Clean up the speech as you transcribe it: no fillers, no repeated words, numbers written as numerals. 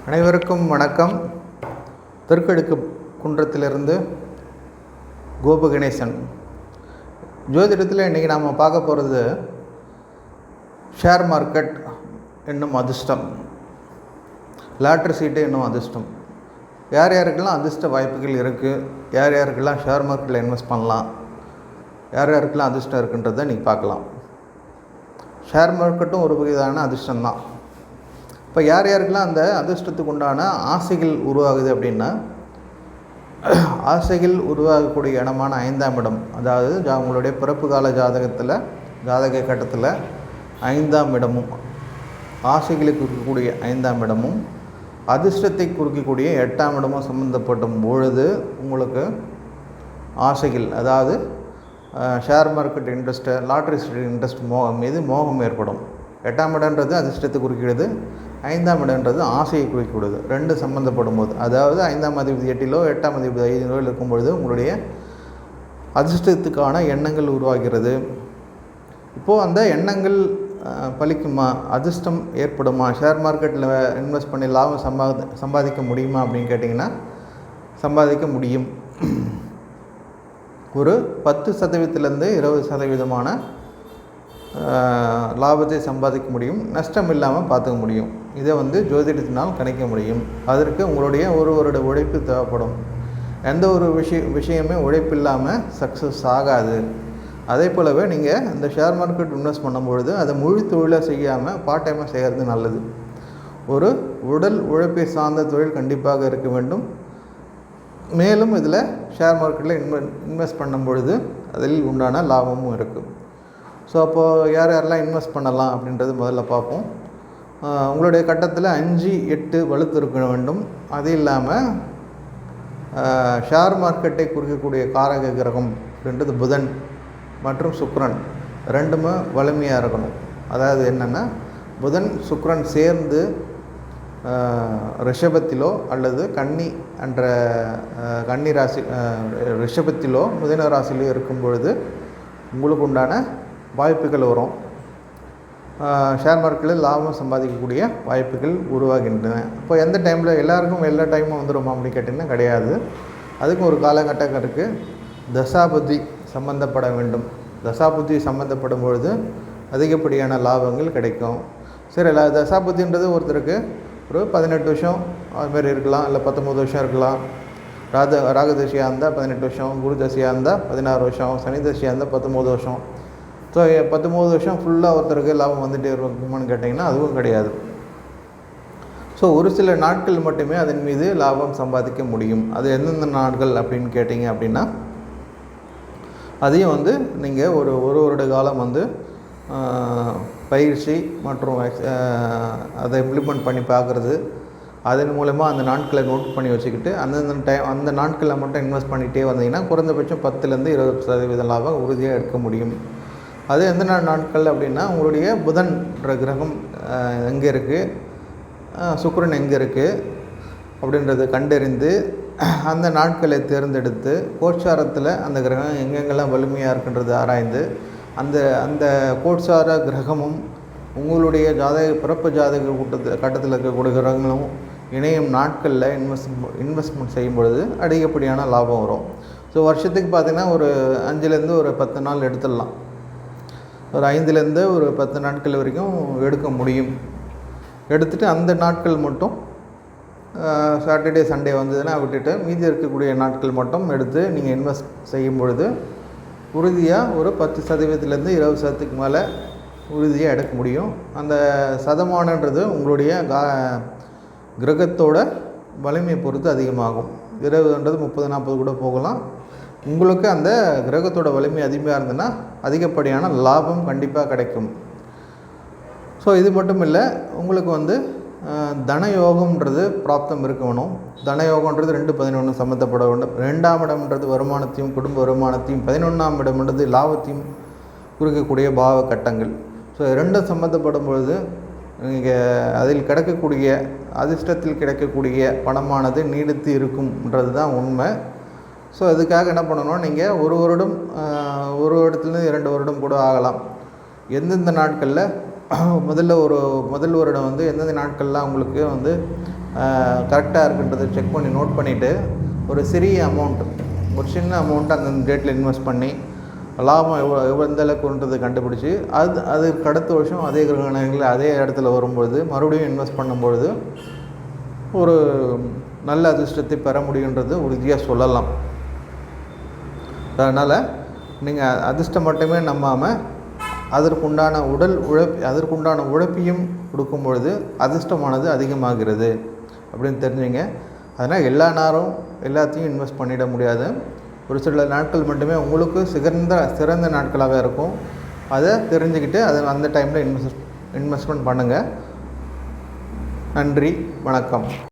அனைவருக்கும் வணக்கம். தெற்கடுக்கு குன்றத்திலிருந்து கோபகணேசன். ஜோதிடத்தில் இன்றைக்கி நாம் பார்க்க போகிறது ஷேர் மார்க்கெட் என்னும் அதிர்ஷ்டம், லாட்ரி சீட்டு என்னும் அதிர்ஷ்டம். யார் யாருக்கெல்லாம் அதிர்ஷ்ட வாய்ப்புகள் இருக்குது, யார் யாருக்கெல்லாம் ஷேர் மார்க்கெட்டில் இன்வெஸ்ட் பண்ணலாம், யார் யாருக்கெல்லாம் அதிர்ஷ்டம் இருக்குன்றதை நீங்கள் பார்க்கலாம். ஷேர் மார்க்கெட்டும் ஒரு வகையான அதிர்ஷ்டம்தான். இப்போ யார் யாருக்கெல்லாம் அந்த அதிர்ஷ்டத்துக்கு உண்டான ஆசைகள் உருவாகுது அப்படின்னா, ஆசைகள் உருவாகக்கூடிய இடமான 5ஆம் இடம், அதாவது உங்களுடைய பிறப்பு கால ஜாதக கட்டத்தில் 5ஆம் இடமும், ஆசைகளை குறிக்கக்கூடிய 5ஆம் இடமும், அதிர்ஷ்டத்தை குறிக்கக்கூடிய 8ஆம் இடமும் சம்மந்தப்படும் பொழுது உங்களுக்கு ஆசைகள், அதாவது share market interest, lottery interest மீது மோகம் ஏற்படும். 8ஆம் இடன்றது அதிர்ஷ்டத்தை குறிக்கிறது, 5ஆம் இடன்றது ஆசையை குறிக்கிறது. ரெண்டு சம்மந்தப்படும் போது, அதாவது 5ஆம் அதிபதி 8லோ 8ஆம் அதிபதி 5லோ இருக்கும்பொழுது உங்களுடைய அதிர்ஷ்டத்துக்கான எண்ணங்கள் உருவாகிறது. இப்போது அந்த எண்ணங்கள் பலிக்குமா, அதிர்ஷ்டம் ஏற்படுமா, ஷேர் மார்க்கெட்டில் இன்வெஸ்ட் பண்ணி லாபம் சம்பாதிக்க முடியுமா அப்படின்னு கேட்டிங்கன்னா சம்பாதிக்க முடியும். ஒரு 10% 20% லாபத்தை சம்பாதிக்க முடியும், நஷ்டம் இல்லாமல் பார்த்துக்க முடியும். இதை ஜோதிடத்தினால் கணிக்க முடியும். அதற்கு உங்களுடைய ஒரு வருட உழைப்பு தேவைப்படும். எந்த ஒரு விஷயமே உழைப்பு இல்லாமல் சக்ஸஸ் ஆகாது. அதே போலவே நீங்கள் இந்த ஷேர் மார்க்கெட் இன்வெஸ்ட் பண்ணும்பொழுது அதை முழு தொழிலாக செய்யாமல் பார்ட் டைமாக செய்கிறது நல்லது. ஒரு உடல் உழைப்பை சார்ந்த தொழில் கண்டிப்பாக இருக்க வேண்டும். மேலும் இதில் ஷேர் மார்க்கெட்டில் இன்வெஸ்ட் பண்ணும் பொழுது அதில் உண்டான லாபமும் இருக்குது. ஸோ அப்போது யார் யாரெல்லாம் இன்வெஸ்ட் பண்ணலாம் அப்படின்றது முதல்ல பார்ப்போம். உங்களுடைய கட்டத்தில் 5, 8 வலுத்து இருக்க வேண்டும். அது இல்லாமல் ஷேர் மார்க்கெட்டை குறிக்கக்கூடிய காரக கிரகம் அப்படின்றது புதன் மற்றும் சுக்கிரன் ரெண்டுமே வலிமையாக இருக்கணும். அதாவது என்னென்னா, புதன் சுக்கிரன் சேர்ந்து ரிஷபத்திலோ அல்லது கன்னி என்ற கன்னி ராசி, ரிஷபத்திலோ மிதுன ராசியிலோ இருக்கும் பொழுது உங்களுக்கு உண்டான வாய்ப்புகள் வரும். ஷேர் மார்க்கெட்டில் லாபம் சம்பாதிக்கக்கூடிய வாய்ப்புகள் உருவாகின்றன. இப்போ எந்த டைமில் எல்லாருக்கும் எல்லா டைமும் வந்துடுமா அப்படின்னு கேட்டிங்கன்னா கிடையாது. அதுக்கும் ஒரு காலகட்டம் இருக்குது. தசாபுத்தி சம்பந்தப்பட வேண்டும். தசாபுத்தி சம்மந்தப்படும் பொழுது அதிகப்படியான லாபங்கள் கிடைக்கும். சரி, தசாபுத்தின்றது ஒருத்தருக்கு ஒரு 18 வருஷம் அதுமாரி இருக்கலாம், இல்லை 19 வருஷம் இருக்கலாம். ராகதசையாக இருந்தால் 18 வருஷம், குரு தசையாக இருந்தால் 16 வருஷம், சனி தசையாக இருந்தால் 19 வருஷம். ஸோ 19 வருஷம் ஃபுல்லாக ஒருத்தருக்கு லாபம் வந்துகிட்டே இருக்குமான்னு கேட்டிங்கன்னா அதுவும் கிடையாது. ஸோ ஒரு சில நாட்கள் மட்டுமே அதன் மீது லாபம் சம்பாதிக்க முடியும். அது எந்தெந்த நாட்கள் அப்படின்னு கேட்டிங்க அப்படின்னா, அதையும் நீங்கள் ஒரு வருட காலம் பயிற்சி மற்றும் அதை இம்ப்ளிமெண்ட் பண்ணி பார்க்குறது, அதன் மூலமாக அந்த நாட்களை நோட் பண்ணி வச்சுக்கிட்டு அந்த நாட்களில் மட்டும் இன்வெஸ்ட் பண்ணிகிட்டே வந்தீங்கன்னா குறைந்தபட்சம் 10% லாபம் உறுதியாக எடுக்க முடியும். அது எந்த நாட்கள் அப்படின்னா, உங்களுடைய புதன்ற கிரகம் எங்கே இருக்குது, சுக்கிரன் எங்கே இருக்குது அப்படின்றத கண்டறிந்து அந்த நாட்களை தேர்ந்தெடுத்து கோட்சாரத்தில் அந்த கிரகம் எங்கெங்கெல்லாம் வலிமையாக இருக்குன்றது ஆராய்ந்து அந்த கோட்சார கிரகமும் உங்களுடைய பிறப்பு ஜாதக கட்டத்தில் இருக்கக்கூடிய கிரகங்களும் இணையும் நாட்களில் இன்வெஸ்ட்மெண்ட் செய்யும் பொழுது அதிகப்படியான லாபம் வரும். ஸோ வருஷத்துக்கு பார்த்திங்கன்னா ஒரு 5லேருந்து ஒரு 10 நாள் எடுத்துடலாம். ஒரு 5லேருந்து ஒரு 10 நாட்கள் வரைக்கும் எடுக்க முடியும். எடுத்துகிட்டு அந்த நாட்கள் மட்டும் சாட்டர்டே சண்டே வந்ததுன்னா விட்டுட்டு மீதி இருக்கக்கூடிய நாட்கள் மட்டும் எடுத்து நீங்கள் இன்வெஸ்ட் செய்யும் பொழுது உறுதியாக ஒரு 10%-20% 20% மேலே உறுதியாக எடுக்க முடியும். அந்த சதமானன்றது உங்களுடைய கிரகத்தோட வலிமையை பொறுத்து அதிகமாகும். 20ன்றது 30-40 கூட போகலாம். உங்களுக்கு அந்த கிரகத்தோட வலிமை அதிகமாக இருந்ததுன்னா அதிகப்படியான லாபம் கண்டிப்பாக கிடைக்கும். ஸோ இது மட்டும் இல்லை, உங்களுக்கு தனயோகம்ன்றது பிராப்தம் இருக்கணும். தனயோகன்றது 2-11 சம்மந்தப்பட வேண்டும். 2ஆம் இடம்ன்றது வருமானத்தையும் குடும்ப வருமானத்தையும், 11ஆம் இடம்ன்றது லாபத்தையும் குறிக்கக்கூடிய பாவ கட்டங்கள். ஸோ 2 சம்மந்தப்படும் பொழுது நீங்கள் அதில் கிடைக்கக்கூடிய அதிர்ஷ்டத்தில் கிடைக்கக்கூடிய பணமானது நீடித்து இருக்கும்ன்றது தான் உண்மை. ஸோ அதுக்காக என்ன பண்ணணும், நீங்கள் ஒரு வருடத்துலேருந்து 2 வருடம் கூட ஆகலாம். எந்தெந்த நாட்களில் முதல் வருடம் எந்தெந்த நாட்கள்லாம் உங்களுக்கு கரெக்டாக இருக்குன்றதை செக் பண்ணி நோட் பண்ணிவிட்டு ஒரு சிறிய அமௌண்ட், ஒரு சின்ன அமௌண்ட் அந்த டேட்டில் இன்வெஸ்ட் பண்ணி லாபம் எந்த அளவுக்குன்றதை கண்டுபிடிச்சி அதுக்கு அடுத்த வருஷம் அதே கிரகணங்கள் அதே இடத்துல வரும்பொழுது மறுபடியும் இன்வெஸ்ட் பண்ணும்பொழுது ஒரு நல்ல அதிர்ஷ்டத்தை பெற முடியுன்றது உறுதியாக சொல்லலாம். அதனால் நீங்கள் அதிர்ஷ்டம் மட்டுமே நம்பாமல் அதற்குண்டான உழைப்பையும் கொடுக்கும் பொழுது அதிர்ஷ்டமானது அதிகமாகிறது அப்படின்னு தெரிஞ்சுங்க. அதனால் எல்லா நேரம் எல்லாத்தையும் இன்வெஸ்ட் பண்ணிட முடியாது. ஒரு சில நாட்கள் மட்டுமே உங்களுக்கு சிறந்த நாட்களாக இருக்கும். அதை தெரிஞ்சுக்கிட்டு அந்த டைமில் இன்வெஸ்ட்மெண்ட் பண்ணுங்கள். நன்றி, வணக்கம்.